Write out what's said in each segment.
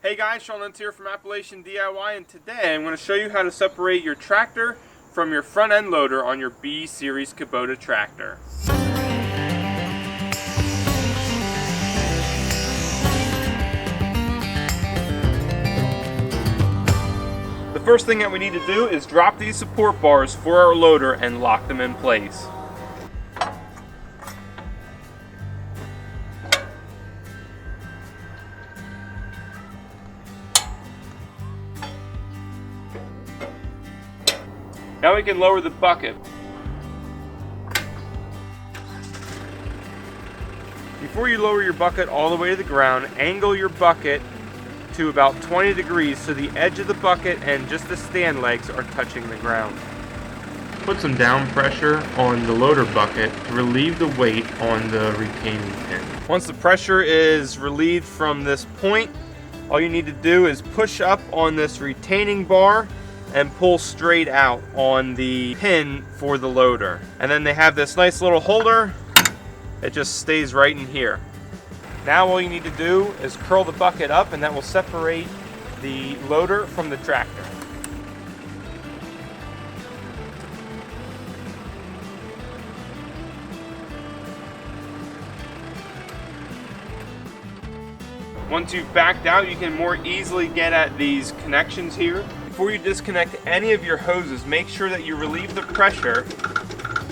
Hey guys, Sean here from Appalachian DIY, and today I'm going to show you how to separate your tractor from your front end loader on your B series Kubota tractor. The first thing that we need to do is drop these support bars for our loader and lock them in place. Now we can lower the bucket. Before you lower your bucket all the way to the ground, angle your bucket to about 20 degrees so the edge of the bucket and just the stand legs are touching the ground. Put some down pressure on the loader bucket to relieve the weight on the retaining pin. Once the pressure is relieved from this point, all you need to do is push up on this retaining bar and pull straight out on the pin for the loader. And then they have this nice little holder. It just stays right in here. Now all you need to do is curl the bucket up, and that will separate the loader from the tractor. Once you've backed out, you can more easily get at these connections here. Before you disconnect any of your hoses, make sure that you relieve the pressure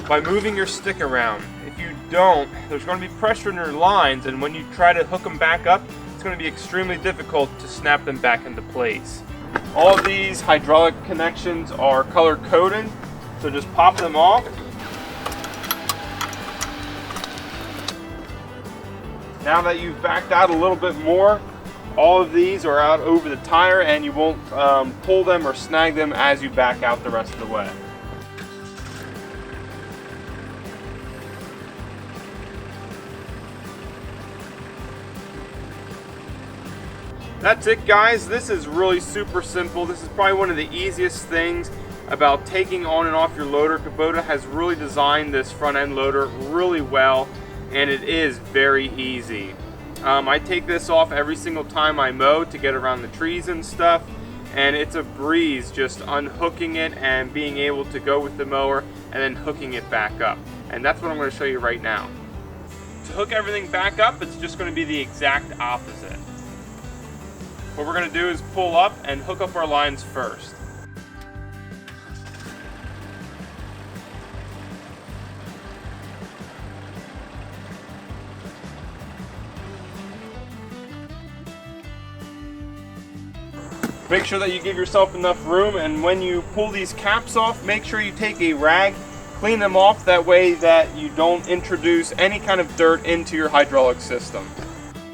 by moving your stick around. If you don't, there's going to be pressure in your lines, and when you try to hook them back up, it's going to be extremely difficult to snap them back into place. All of these hydraulic connections are color coded, so just pop them off. Now that you've backed out a little bit more, all of these are out over the tire, and you won't pull them or snag them as you back out the rest of the way. That's it, guys. This is really super simple. This is probably one of the easiest things about taking on and off your loader. Kubota has really designed this front end loader really well, and it is very easy. I take this off every single time I mow to get around the trees and stuff, and it's a breeze just unhooking it and being able to go with the mower and then hooking it back up. And that's what I'm going to show you right now. To hook everything back up, it's just going to be the exact opposite. What we're going to do is pull up and hook up our lines first. Make sure that you give yourself enough room, and when you pull these caps off, make sure you take a rag, clean them off, that way that you don't introduce any kind of dirt into your hydraulic system.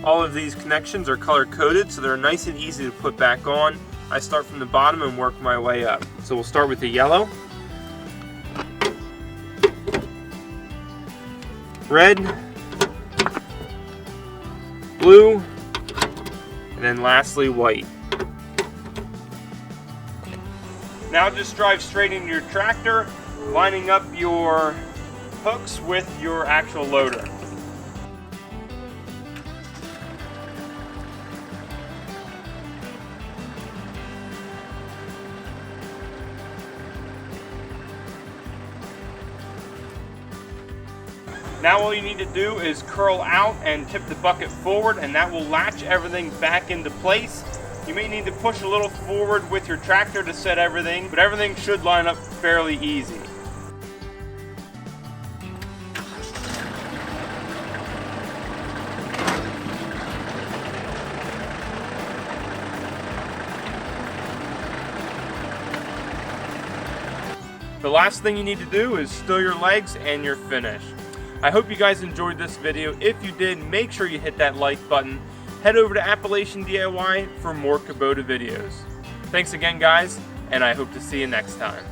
All of these connections are color coded, so they're nice and easy to put back on. I start from the bottom and work my way up. So we'll start with the yellow, red, blue, and then lastly white. Now just drive straight into your tractor, lining up your hooks with your actual loader. Now all you need to do is curl out and tip the bucket forward, and that will latch everything back into place. You may need to push a little forward with your tractor to set everything, but everything should line up fairly easy. The last thing you need to do is stow your legs and you're finished. I hope you guys enjoyed this video. If you did, make sure you hit that like button. Head over to Appalachian DIY for more Kubota videos. Thanks again, guys, and I hope to see you next time.